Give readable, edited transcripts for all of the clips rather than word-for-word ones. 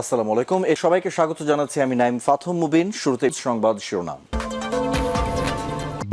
আসসালামু আলাইকুম। সবাইকে স্বাগত জানাচ্ছি আমি নাইম ফাথম মুবিন। শুরুতে সংবাদ শিরোনাম।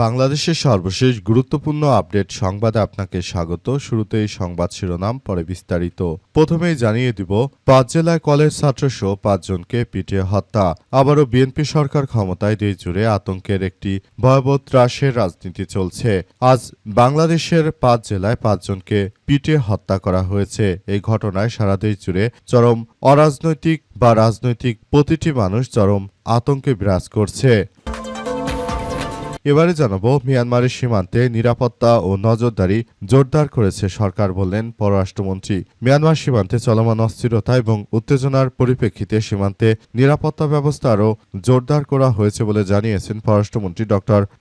বাংলাদেশের সর্বশেষ গুরুত্বপূর্ণ আপডেট সংবাদে আপনাকে স্বাগত। শুরুতেই সংবাদ শিরোনাম, পরে বিস্তারিত। প্রথমেই জানিয়ে দিব, ৫ জেলায় কলেজ ছাত্রসহ ৫ জনকে পিটিয়ে হত্যা। আবারও বিএনপি সরকার ক্ষমতায়, দেশ জুড়ে আতঙ্কের একটি ভয়াবহ ত্রাসের রাজনীতি চলছে। আজ বাংলাদেশের ৫ জেলায় ৫ জনকে পিটিয়ে হত্যা করা হয়েছে। এই ঘটনায় সারা দেশ জুড়ে চরম অরাজনৈতিক বা রাজনৈতিক প্রতিটি মানুষ চরম আতঙ্কে বিরাজ করছে। এবারে জানাবো, মিয়ানমারের সীমান্তে নিরাপত্তা ও নজরদারি জোরদার করেছে সরকার, বললেন পররাষ্ট্রমন্ত্রী। মিয়ানমার সীমান্তে চলমান অস্থিরতা এবং উত্তেজনার পরিপ্রেক্ষিতে সীমান্তে নিরাপত্তা ব্যবস্থা আরও জোরদার করা হয়েছে বলে জানিয়েছেন পররাষ্ট্রমন্ত্রী ড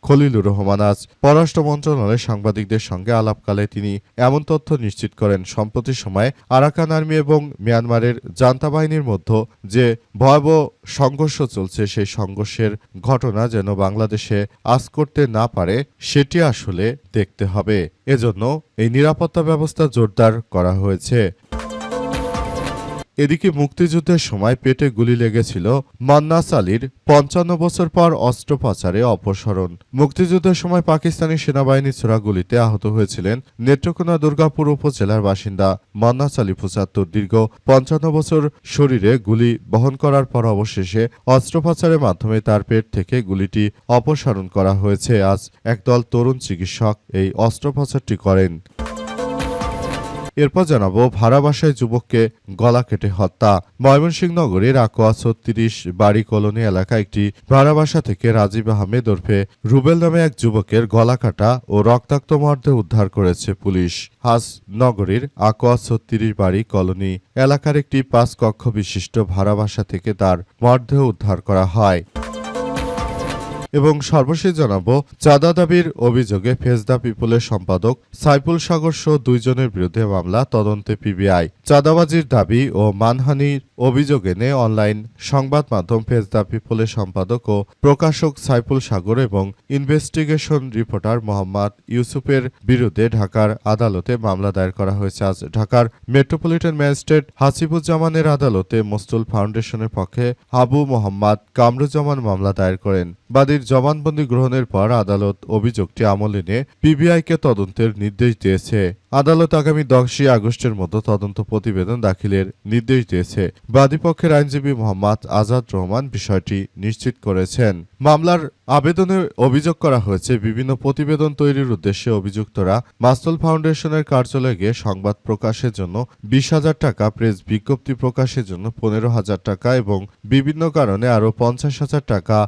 খলিলুর রহমান। আজ পররাষ্ট্র মন্ত্রণালয়ে সাংবাদিকদের সঙ্গে আলাপকালে তিনি এমন তথ্য নিশ্চিত করেন। সম্প্রতি সময়ে আরাকান আর্মি এবং মিয়ানমারের জান্তা বাহিনীর মধ্যে যে ভয়াবহ সংঘর্ষ চলছে, সেই সংঘর্ষের ঘটনা যেন বাংলাদেশে আজ করতে না পারে, সেটি আসলে দেখতে হবে। এজন্য এই নিরাপত্তা ব্যবস্থা জোরদার করা হয়েছে। এদিকে মুক্তিযুদ্ধের সময় পেটে গুলি লেগেছিল মান্নাস আলীর ৫৫ বছর পর অস্ত্রোপচারে অপসারণ। মুক্তিযুদ্ধের সময় পাকিস্তানি সেনাবাহিনীর ছোড়া গুলিতে আহত হয়েছিলেন নেত্রকোনা দুর্গাপুর উপজেলার বাসিন্দা মান্নাস আলী ৭৫। দীর্ঘ ৫৫ বছর শরীরে গুলি বহন করার পর অবশেষে অস্ত্রোপচারের মাধ্যমে তার পেট থেকে গুলিটি অপসারণ করা হয়েছে। আজ একদল তরুণ চিকিৎসক এই অস্ত্রোপচারটি করেন। এরপর জানাবো, ভাড়া বাসায় যুবককে গলা কেটে হত্যা। ময়মনসিংহ নগরীর আকোয়া ৩৬ বাড়ি কলোনি এলাকায় একটি ভাড়া বাসা থেকে রাজীব আহমেদ ওরফে রুবেল নামে এক যুবকের গলা কাটা ও রক্তাক্ত মরদেহ উদ্ধার করেছে পুলিশ। আজ নগরীর আকোয়া ৩৬ বাড়ি কলোনি এলাকার একটি ৫ কক্ষ বিশিষ্ট ভাড়া বাসা থেকে তার মরদেহ উদ্ধার করা হয়। এবং সর্বশেষ জানাবো, চাঁদা দাবির অভিযোগে ফেজদা পিপলের সম্পাদক সাইফুল সাগর সহ ২ জনের বিরুদ্ধে মামলা, তদন্তে পিবিআই। চাঁদাবাজির দাবি ও মানহানির অভিযোগ এনে অনলাইন সংবাদ মাধ্যম ফেজদা পিপলের সম্পাদক ও প্রকাশক সাইফুল সাগর এবং ইনভেস্টিগেশন রিপোর্টার মোহাম্মদ ইউসুফের বিরুদ্ধে ঢাকার আদালতে মামলা দায়ের করা হয়েছে। আজ ঢাকার মেট্রোপলিটন ম্যাজিস্ট্রেট হাসিবুজ্জামানের আদালতে মস্তুল ফাউন্ডেশনের পক্ষে আবু মোহাম্মদ কামরুজ্জামান মামলা দায়ের করেন। বাদীর জবানবন্দি গ্রহণের পর আদালত অভিযোগটি আমলে নিয়ে পিবিআইকে তদন্তের নির্দেশ দিয়েছে। আদালত আগামী ১০ই আগস্টের মধ্যে তদন্ত প্রতিবেদন দাখিলের নির্দেশ দিয়েছে। বাদীপক্ষের আইনজীবী মোহাম্মদ আজাদ রহমান বিষয়টি নিশ্চিত করেছেন। মামলার আবেদনে অভিযোগ করা হয়েছে, বিভিন্ন প্রতিবেদন তৈরির উদ্দেশ্যে অভিযুক্তরা মাস্তুল ফাউন্ডেশনের কার্যালয়ে গিয়ে সংবাদ প্রকাশের জন্য ২০,০০০ টাকা, প্রেস বিজ্ঞপ্তি প্রকাশের জন্য ১৫,০০০ টাকা এবং বিভিন্ন কারণে আরও ৫০,০০০ টাকা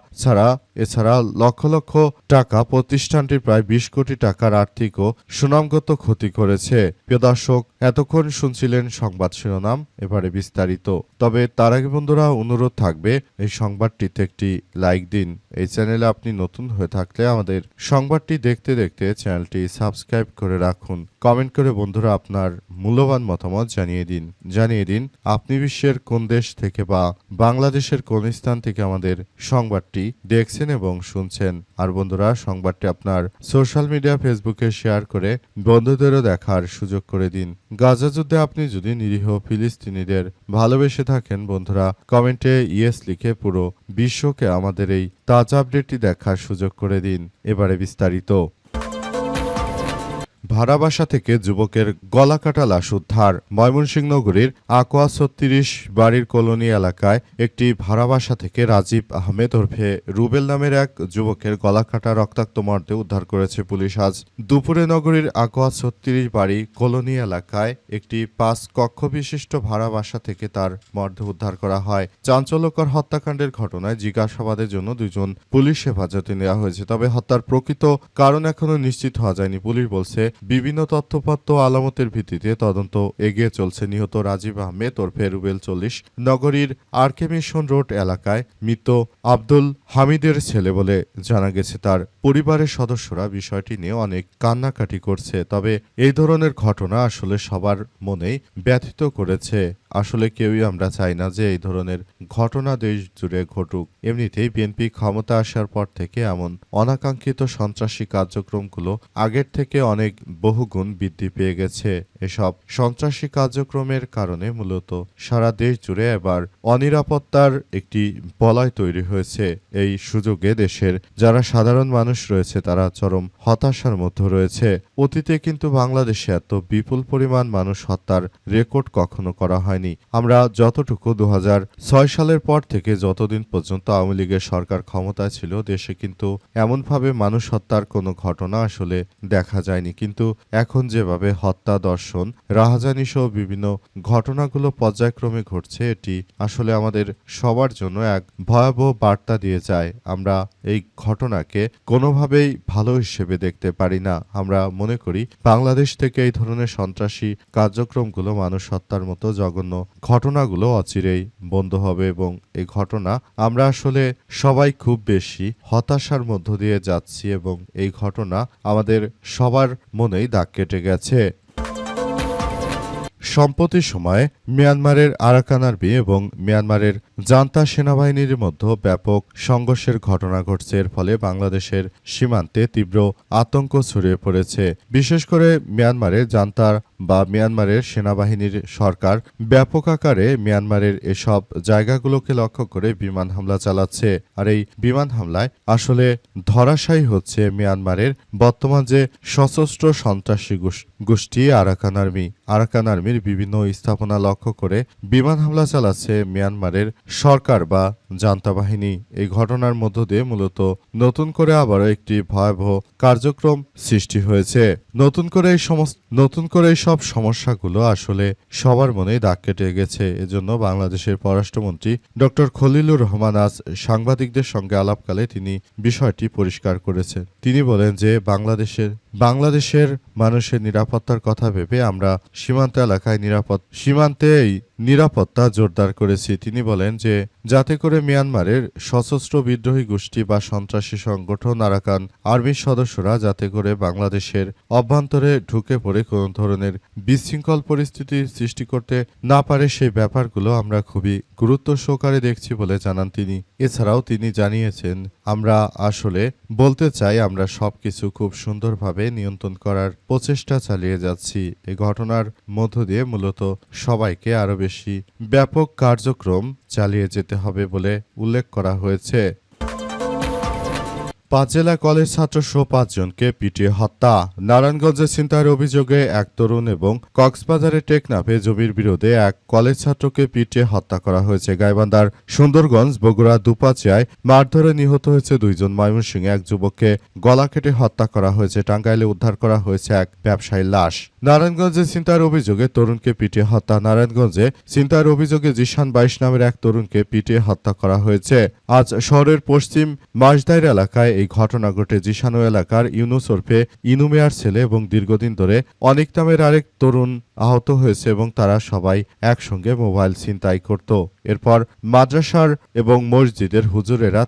এছাড়া লক্ষ লক্ষ টাকা প্রতিষ্ঠানটির প্রায় ২০ কোটি টাকার আর্থিক ও সুনামগত ক্ষতি করেছে। প্রিয় দর্শক, এতক্ষণ শুনছিলেন সংবাদ শিরোনাম, এবারে বিস্তারিত। তবে তার আগে বন্ধুরা, অনুরোধ থাকবে এই সংবাদটিতে একটি লাইক দিন। এই চ্যানেলে আপনি নতুন হয়ে থাকলে আমাদের সংবাদটি দেখতে দেখতে চ্যানেলটি সাবস্ক্রাইব করে রাখুন। কমেন্ট করে বন্ধুরা আপনার মূল্যবান মতামত জানিয়ে দিন আপনি বিশ্বের কোন দেশ থেকে বা বাংলাদেশের কোন স্থান থেকে আমাদের সংবাদটি দেখছেন এবং শুনছেন। আর বন্ধুরা, সংবাদটি আপনার সোশ্যাল মিডিয়া ফেসবুকে শেয়ার করে বন্ধুদেরও দেখার সুযোগ করে দিন। গাজা যুদ্ধে আপনি যদি নিরীহ ফিলিস্তিনিদের ভালোবেসে থাকেন, বন্ধুরা কমেন্টে ইয়েস লিখে পুরো বিশ্বকে আমাদের এই তাজা আপডেটটি দেখার সুযোগ করে দিন। এবারে বিস্তারিত। ভাড়া বাসা থেকে যুবকের গলা কাটা লাশ উদ্ধার। ময়মনসিংহ নগরীর আকোয়া ৩৬ বাড়ির কলোনি এলাকায় একটি ভাড়া বাসা থেকে রাজীব আহমেদ ওরফে রুবেল নামের এক যুবকের গলা কাটা রক্তাক্ত মরদেহ উদ্ধার করেছে পুলিশ। আজ দুপুরে নগরীর আকোয়া ৩৬ বাড়ি কলোনি এলাকায় একটি ৫ কক্ষ বিশিষ্ট ভাড়া বাসা থেকে তার মরদেহ উদ্ধার করা হয়। চাঞ্চল্যকর হত্যাকাণ্ডের ঘটনায় জিজ্ঞাসাবাদের জন্য ২ জন পুলিশ হেফাজতে নেওয়া হয়েছে। তবে হত্যার প্রকৃত কারণ এখনো নিশ্চিত হওয়া যায়নি। পুলিশ বলছে, বিভিন্ন তথ্যপত্র আলামতের ভিত্তিতে তদন্ত এগিয়ে চলছে। নিহত রাজীব আহমেদ ওরফে রুবেল ৪০ নগরীর আরকে মিশন রোড এলাকায় মৃত আব্দুল হামিদের ছেলে বলে জানা গেছে। তার পরিবারের সদস্যরা বিষয়টি নিয়ে অনেক কান্নাকাটি করছে। তবে এই ধরনের ঘটনা আসলে সবার মনেই ব্যথিত করেছে। আসলে কেউই আমরা চাই না যে এই ধরনের ঘটনা দেশ জুড়ে ঘটুক। এমনিতেই বিএনপি ক্ষমতা আসার পর থেকে এমন অনাকাঙ্ক্ষিত সন্ত্রাসী কার্যক্রমগুলো আগের থেকে অনেক বহুগুণ বৃদ্ধি পেয়ে গেছে। এসব সন্ত্রাসী কার্যক্রমের কারণে মূলত সারা দেশ জুড়ে এবার অনিরাপত্তার একটি বলয় তৈরি হয়েছে। এই সুযোগে দেশের যারা সাধারণ মানুষ রয়েছে তারা চরম হতাশার মধ্যে রয়েছে। অতীতে কিন্তু বাংলাদেশে এত বিপুল পরিমাণ মানুষ হত্যার রেকর্ড কখনো করা হয়নি। আমরা যতটুকু 2006 সালের পর থেকে যতদিন পর্যন্ত আওয়ামী লীগের সরকার ক্ষমতায় ছিল দেশে কিন্তু এমনভাবে মানুষ হত্যার কোনো ঘটনা আসলে দেখা যায়নি। কিন্তু এখন যেভাবে হত্যা, দর্শন, রাহাজানি সহ বিভিন্ন ঘটনাগুলো পর্যায়ক্রমে ঘটছে এটি আসলে আমাদের সবার জন্য এক ভয়াবহ বার্তা দিয়ে যায়। আমরা এই ঘটনাকে কোনোভাবেই ভালো হিসেবে দেখতে পারি না। আমরা মনে করি বাংলাদেশ থেকে এই ধরনের সন্ত্রাসী কার্যক্রমগুলো, মানুষ হত্যার মতো জঘন্য ঘটনাগুলো অচিরেই বন্ধ হবে এবং এই ঘটনা আমরা আসলে সবাই খুব বেশি হতাশার মধ্য দিয়ে যাচ্ছি এবং এই ঘটনা আমাদের সবার মনেই দাগ কেটে গেছে। সম্প্রতি সময়ে মিয়ানমারের আরাকান আর্মি এবং মিয়ানমারের জান্তা সেনাবাহিনীর মধ্যে ব্যাপক সংঘর্ষের ঘটনা ঘটছে। এর ফলে বাংলাদেশের সীমান্তে তীব্র আতঙ্ক ছড়িয়ে পড়েছে। বিশেষ করে মিয়ানমারের জান্তার বা মিয়ানমারের সেনাবাহিনীর সরকার ব্যাপক আকারে মিয়ানমারের এসব জায়গাগুলোকে লক্ষ্য করে বিমান হামলা চালাচ্ছে। আর এই বিমান হামলায় আসলে ধরাশায়ী হচ্ছে মিয়ানমারের বর্তমান যে সশস্ত্র সন্ত্রাসী গোষ্ঠী আরাকান আর্মি। আরাকান আর্মির বিভিন্ন স্থাপনা লক্ষ্য করে বিমান হামলা চালাচ্ছে মিয়ানমারের সরকার বা জান্তা বাহিনী। এই ঘটনার মধ্য দিয়ে মূলত নতুন করে আবারও একটি ভয়াবহ কার্যক্রম সৃষ্টি হয়েছে। নতুন করে এই সব সমস্যাগুলো আসলে সবার মনেই দাগ কেটে গেছে। এজন্য বাংলাদেশের পররাষ্ট্রমন্ত্রী ডক্টর খলিলুর রহমান আজ সাংবাদিকদের সঙ্গে আলাপকালে তিনি বিষয়টি পরিষ্কার করেছেন। তিনি বলেন যে বাংলাদেশের মানুষের নিরাপত্তার কথা ভেবে আমরা সীমান্ত এলাকায় সীমান্তেই নিরাপত্তা জোরদার করেছি। তিনি বলেন যে যাতে করে মিয়ানমারের সশস্ত্র বিদ্রোহী গোষ্ঠী বা সন্ত্রাসী সংগঠন আরাকান আর্মির সদস্যরা যাতে করে বাংলাদেশের অভ্যন্তরে ঢুকে পড়ে কোনো ধরনের বিশৃঙ্খল পরিস্থিতির সৃষ্টি করতে না পারে সেই ব্যাপারগুলো আমরা খুবই গুরুত্ব সহকারে দেখছি বলে জানান তিনি। এছাড়াও তিনি জানিয়েছেন, আমরা আসলে বলতে চাই আমরা সবকিছু খুব সুন্দরভাবে নিয়ন্ত্রণ করার প্রচেষ্টা চালিয়ে যাচ্ছি। এই ঘটনার মধ্য দিয়ে মূলত সবাইকে আরো বেশি ব্যাপক কার্যক্রম চালিয়ে যেতে হবে বলে উল্লেখ করা হয়েছে। 5 জেলা কলেজ ছাত্র সহ 5 জনকে পিটিয়ে হত্যা। নারায়ণগঞ্জে ছিনতাইয়ের অভিযোগে এক তরুণ এবং কক্সবাজারের টেকনাফে জমির বিরোধে এক কলেজ ছাত্রকে পিটিয়ে হত্যা করা হয়েছে। গাইবান্ধার সুন্দরগঞ্জ, বগুড়া দুপাচিয়ায় মারধরে নিহত হয়েছে 2 জন। ময়মনসিংহে এক যুবককে গলা কেটে হত্যা করা হয়েছে। টাঙ্গাইলে উদ্ধার করা হয়েছে এক ব্যবসায়ীর লাশ। নারায়ণগঞ্জে ছিনতাইয়ের অভিযোগে তরুণকে পিটিয়ে হত্যা। নারায়ণগঞ্জে ছিনতাইয়ের অভিযোগে জিশান 22 নামের এক তরুণকে পিটিয়ে হত্যা করা হয়েছে। আজ শহরের পশ্চিম মাসদাইর এলাকায় এই ঘটনা ঘটে। জিশানো এলাকার ইউনুস ওরফে ইনু মিয়ার ছেলে এবং দীর্ঘদিন ধরে অনিক নামের আরেক তরুণ আহত হয়েছে এবং তারা সবাই একসঙ্গে মোবাইল ছিনতাই করত। এরপর মাদ্রাসার এবং মসজিদের হুজুরেরা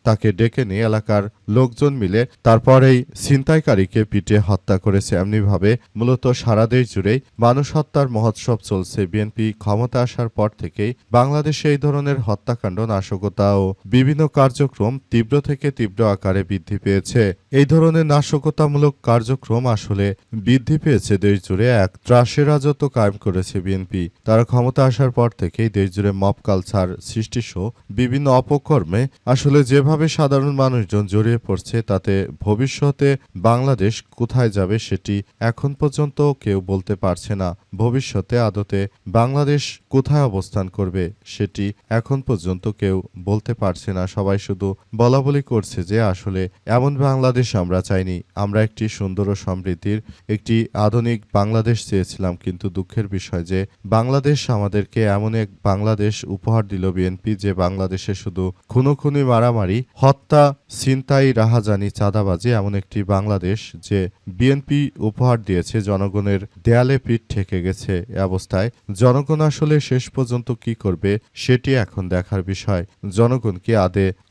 তাকে ডেকে নিয়ে এলাকার লোকজন মিলে তারপর এই ছিনতাইকারীকে পিটিয়ে হত্যা করেছে। এমনিভাবে মূলত সারা দেশ জুড়েই মানুষ হত্যার মহোৎসব চলছে। বিএনপি ক্ষমতা আসার পর থেকেই বাংলাদেশে এই ধরনের হত্যাকাণ্ড, নাশকতা ও বিভিন্ন কার্যক্রম তীব্র থেকে তীব্র আকারে বৃদ্ধি পেয়েছে। এই ধরনের নাশকতামূলক কার্যক্রম আসলে বৃদ্ধি পেয়েছে দেশ জুড়ে। এক ত্রাসের রাজত্ব কায়েম করেছে বিএনপি। তারা ক্ষমতা আসার পর থেকেই দেশ জুড়ে মব কালচার সৃষ্টি সহ বিভিন্ন অপকর্মে আসলে যেভাবে সাধারণ মানুষজন জড়িয়ে পড়ছে তাতে ভবিষ্যতে বাংলাদেশ কোথায় যাবে সেটি এখন পর্যন্ত কেউ বলতে পারছে না। ভবিষ্যতে আদতে বাংলাদেশ কোথায় অবস্থান করবে সেটি এখন পর্যন্ত কেউ বলতে পারছে না। সবাই শুধু বলাবলি করছে যে আসলে এমন বাংলাদেশ আমরা চাইনি। আমরা একটি সুন্দর ও সমৃদ্ধির একটি আধুনিক বাংলাদেশ চেয়েছিলাম। কিন্তু দুঃখের বিষয় যে বাংলাদেশ আমাদেরকে এমন এক বাংলাদেশ উপহার দিল বিএনপি, যে বাংলাদেশে শুধু খুনোখুনি, মারামারি, হত্যা, ছিনতাই, রাহাজানি, চাঁদাবাজি, এমন একটি বাংলাদেশ যে বিএনপি উপহার দিয়েছে। জনগণের দেয়ালে পিঠ ঠেকে গেছে। এ অবস্থায় জনগণ আসলে শেষ পর্যন্ত কি করবে সেটি এখন দেখার বিষয়। জনগণ কি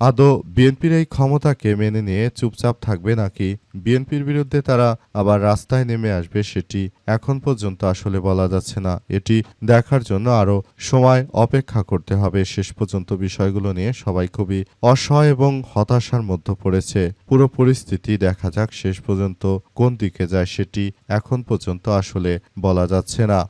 আদৌ বিএনপির এই ক্ষমতাকে মেনে নিয়ে চুপচাপ থাকবে নাকি বিএনপির বিরুদ্ধে তারা আবার রাস্তায় নেমে আসবে সেটি এখন পর্যন্ত আসলে বলা যাচ্ছে না। এটি দেখার জন্য আরও সময় অপেক্ষা করতে হবে। শেষ পর্যন্ত বিষয়গুলো নিয়ে সবাই খুবই অসহায় এবং হতাশার মধ্যে পড়েছে। পুরো পরিস্থিতি দেখা যাক শেষ পর্যন্ত কোন দিকে যায় সেটি এখন পর্যন্ত আসলে বলা যাচ্ছে না।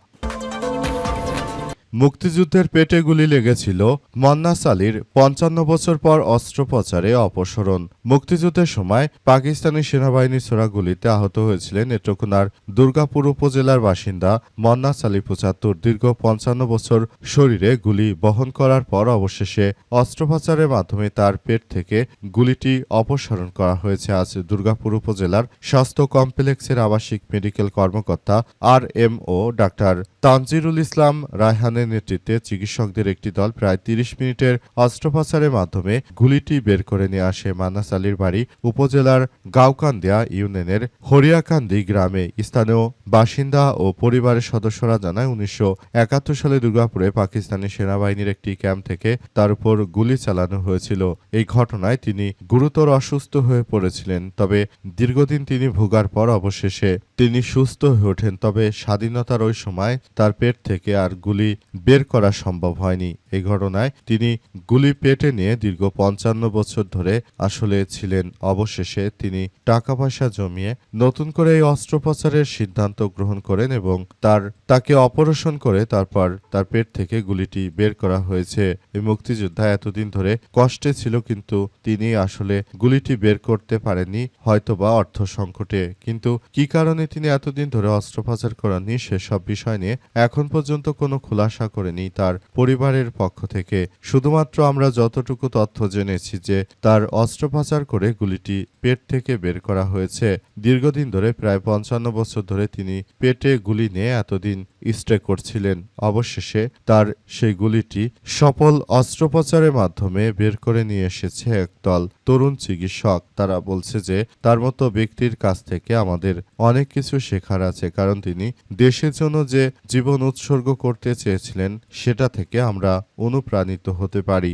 মুক্তিযুদ্ধের পেটে গুলি লেগেছিল মন্নাস আলীর ৫৫ বছর পর অস্ত্রোপচারে অপসরণ। মুক্তিযুদ্ধের সময় পাকিস্তানি সেনাবাহিনীর ছোড়া গুলিতে আহত হয়েছিলেন নেত্রকোনার দুর্গাপুর উপজেলার বাসিন্দা মন্নাস আলী ৭৫। দীর্ঘ ৫৫ বছর শরীরে গুলি বহন করার পর অবশেষে অস্ত্রোপচারের মাধ্যমে তার পেট থেকে গুলিটি অপসারণ করা হয়েছে। আজ দুর্গাপুর উপজেলার স্বাস্থ্য কমপ্লেক্সের আবাসিক মেডিকেল কর্মকর্তা RMO ডাক্তার তানজিরুল ইসলাম রায়হানের নেতৃত্বে চিকিৎসকদের একটি দল প্রায় ৩০ মিনিটের অস্ত্রোপচারের মাধ্যমে গুলিটি বের করে নিয়ে আসে। মান্নাস আলীর বাড়ি উপজেলার গাওকান্দিয়া ইউনিয়নের হরিয়াকান্দি গ্রামে। স্থানীয় বাসিন্দা ও পরিবারের সদস্যরা জানায় ১৯৭১ সালে দুর্গাপুরে পাকিস্তানি সেনাবাহিনীর একটি ক্যাম্প থেকে তার উপর গুলি চালানো হয়েছিল। এই ঘটনায় তিনি গুরুতর অসুস্থ হয়ে পড়েছিলেন। তবে দীর্ঘদিন তিনি ভোগার পর অবশেষে তিনি সুস্থ হয়ে ওঠেন। তবে স্বাধীনতার ওই সময় তার পেট থেকে আর গুলি বের করা সম্ভব হয়নি। এই ঘটনায় তিনি গুলি পেটে নিয়ে দীর্ঘ ৫৫ বছর ধরে আসলে ছিলেন। অবশেষে তিনি টাকা পয়সা জমিয়ে নতুন করে এই অস্ত্রোপচারের সিদ্ধান্ত গ্রহণ করেন এবং তাকে অপারেশন করে তারপর তার পেট থেকে গুলিটি বের করা হয়েছে। এই মুক্তিযোদ্ধা এতদিন ধরে কষ্টে ছিল, কিন্তু তিনি আসলে গুলিটি বের করতে পারেননি, হয়তোবা অর্থ সংকটে। কিন্তু কি কারণে তিনি এতদিন ধরে অস্ত্রোপচার করাননি সেসব বিষয় নিয়ে এখন পর্যন্ত কোনো খুলাসা করেনি তার পরিবারের পক্ষ থেকে। শুধুমাত্র আমরা যতটুকু তথ্য জেনেছি যে তার অস্ত্রোপচার করে গুলিটি পেট থেকে বের করা হয়েছে। দীর্ঘদিন ধরে প্রায় ৫৫ বছর ধরে তিনি পেটে গুলি নিয়ে এতদিন স্টে করছিলেন। অবশেষে তার সেই গুলিটি সফল অস্ত্রোপচারের মাধ্যমে বের করে নিয়ে এসেছে একদল তরুণ চিকিৎসক। তারা বলছে যে তার মতো ব্যক্তির কাছ থেকে আমাদের অনেক কিছু শেখার আছে, কারণ তিনি দেশের জন্য যে জীবন উৎসর্গ করতে চেয়েছিলেন সেটা থেকে আমরা অনুপ্রাণিত হতে পারি।